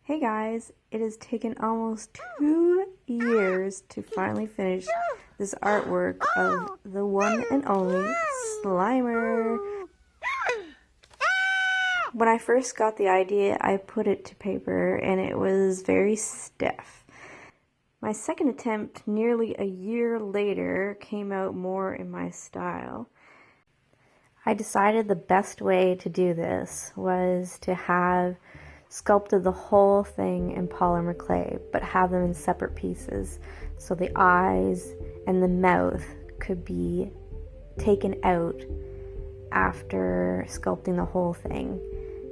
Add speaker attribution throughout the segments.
Speaker 1: Hey guys, it has taken almost 2 years to finally finish this artwork of the one and only Slimer. When I first got the idea, I put it to paper and it was very stiff. My second attempt, nearly a year later, came out more in my style. I decided the best way to do this was to have sculpted the whole thing in polymer clay, but have them in separate pieces so the eyes and the mouth could be taken out after sculpting the whole thing.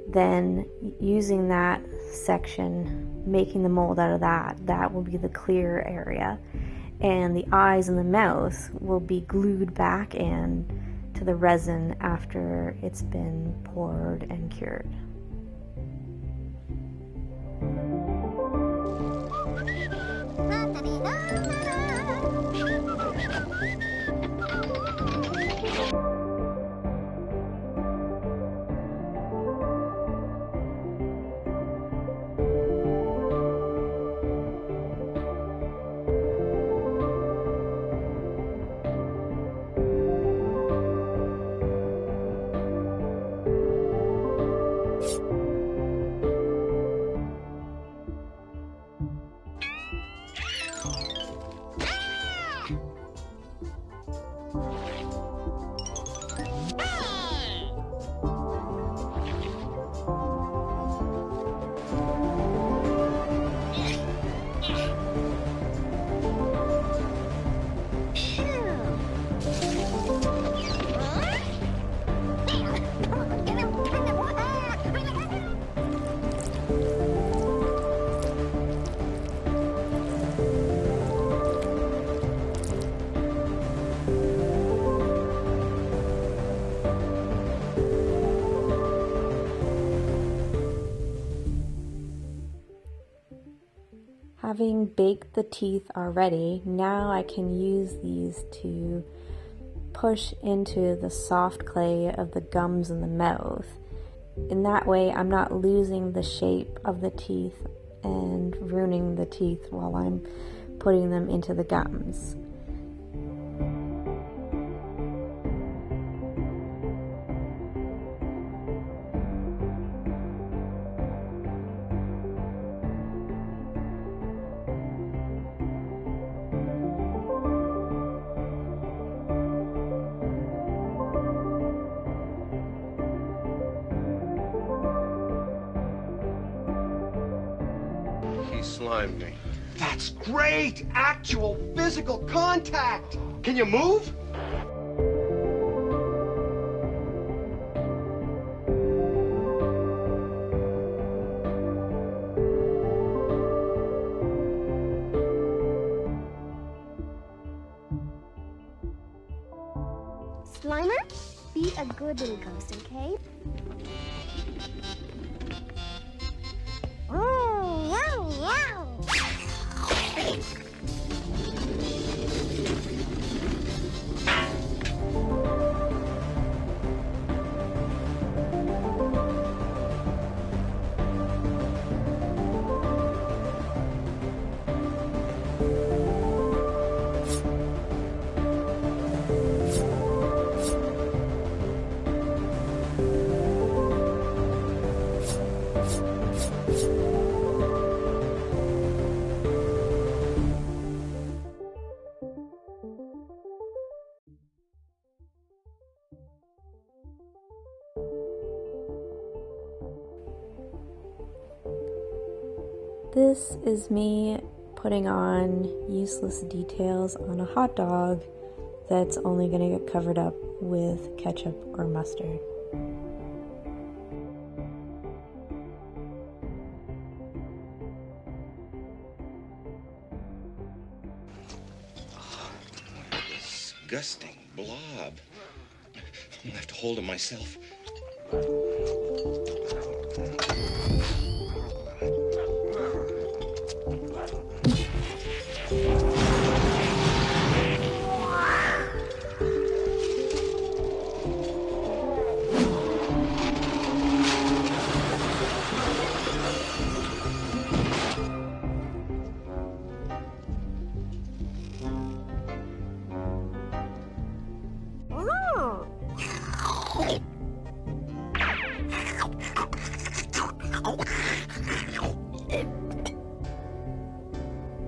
Speaker 1: Then using that section, making the mold out of that will be the clear area, and the eyes and the mouth will be glued back in to the resin after it's been poured and cured. Having baked the teeth already, now I can use these to push into the soft clay of the gums in the mouth. In that way, I'm not losing the shape of the teeth and ruining the teeth while I'm putting them into the gums.
Speaker 2: He slimed me.
Speaker 3: That's great! Actual physical contact! Can you move?
Speaker 4: Slimer, be a good little ghost, okay?
Speaker 1: This is me putting on useless details on a hot dog that's only going to get covered up with ketchup or mustard.
Speaker 2: Oh, what a disgusting blob. I'm gonna have to hold it myself.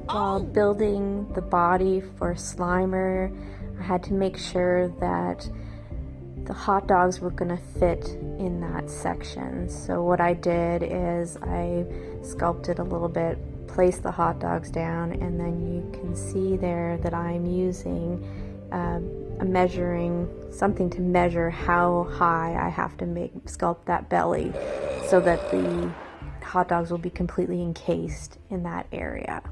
Speaker 1: While building the body for Slimer, I had to make sure that the hot dogs were going to fit in that section. So what I did is I sculpted a little bit, placed the hot dogs down, and then you can see there that I'm using something to measure how high I have to sculpt that belly so that the hot dogs will be completely encased in that area.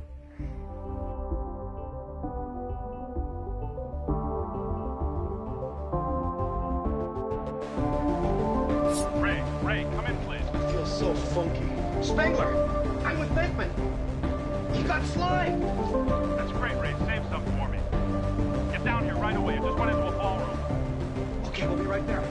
Speaker 5: Ray, come in, please.
Speaker 3: I feel so funky. Spengler, I'm with Beckman. You got slime.
Speaker 5: That's great, Ray. Save some for me. Get down here right away. I just went into a ballroom.
Speaker 3: Okay, we'll be right there.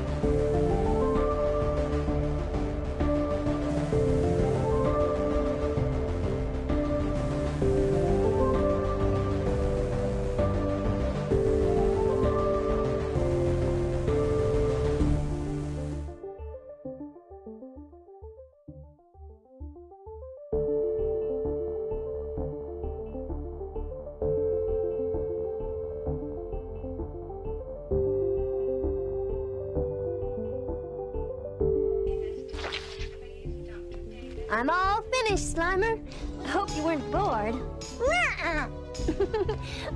Speaker 4: I'm all finished, Slimer. I hope you weren't bored.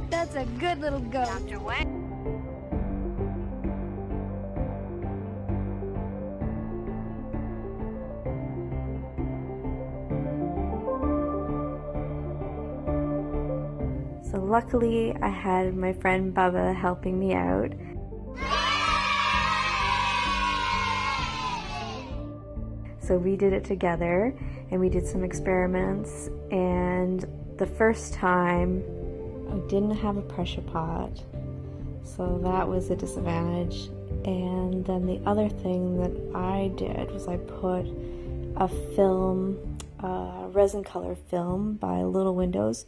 Speaker 4: That's a good little ghost. Dr. Wang.
Speaker 1: So luckily I had my friend Bubba helping me out. So we did it together and we did some experiments, and the first time I didn't have a pressure pot, so that was a disadvantage. And then the other thing that I did was I put a film, resin color film by Little Windows,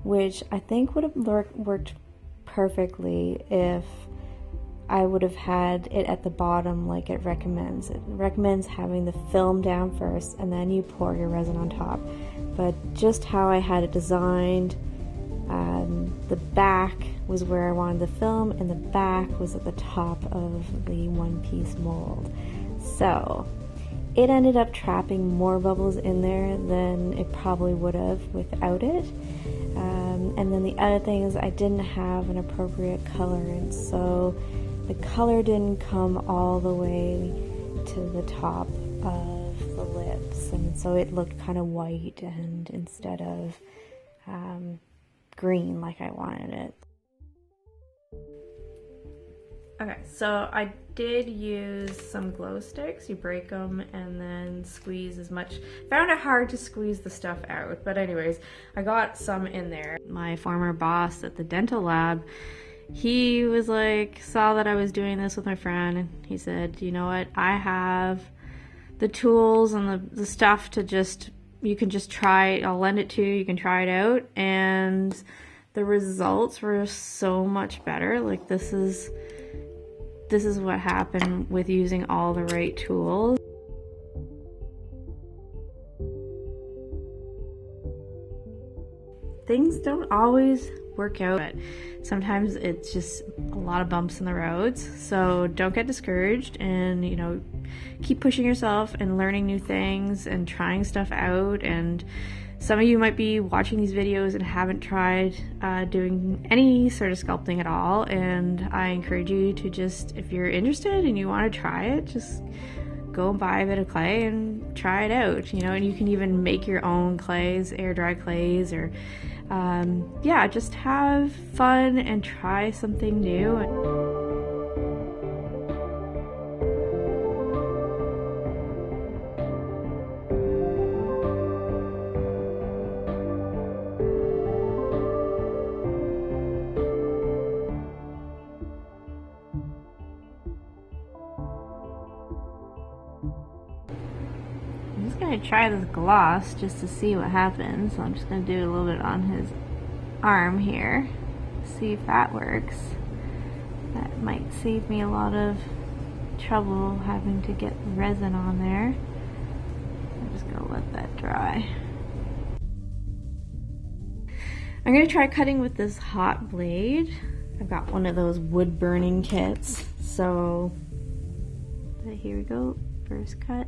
Speaker 1: which I think would have worked perfectly if I would have had it at the bottom like it recommends. It recommends having the film down first and then you pour your resin on top. But just how I had it designed, the back was where I wanted the film and the back was at the top of the one-piece mold. So it ended up trapping more bubbles in there than it probably would have without it. And then the other thing is I didn't have an appropriate colorant, so the color didn't come all the way to the top of the lips, and so it looked kind of white and instead of green like I wanted it. Okay, so I did use some glow sticks. You break them and then squeeze as much. Found it hard to squeeze the stuff out, but anyways, I got some in there. My former boss at the dental lab, he was like, saw that I was doing this with my friend, and he said, you know what, I have the tools and the stuff to just, you can just try it, I'll lend it to you, you can try it out, and the results were so much better. Like this is what happened with using all the right tools. Things don't always work out, but sometimes it's just a lot of bumps in the roads. So don't get discouraged, and you know, keep pushing yourself and learning new things and trying stuff out. And some of you might be watching these videos and haven't tried doing any sort of sculpting at all, and I encourage you to just, if you're interested and you want to try it, just go and buy a bit of clay and try it out, you know. And you can even make your own clays, air dry clays, or yeah, just have fun and try something new. I'm just going to try this gloss just to see what happens. So I'm just going to do a little bit on his arm here, see if that works. That might save me a lot of trouble having to get resin on there. I'm just going to try. I'm gonna try cutting with this hot blade. I've got one of those wood burning kits, so here we go, first cut.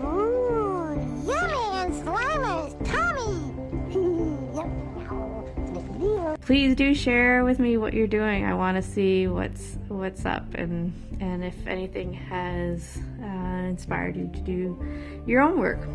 Speaker 4: Ooh, yummy and Slimer's tummy.
Speaker 1: Please do share with me what you're doing. I want to see what's up, and if anything has inspired you to do your own work.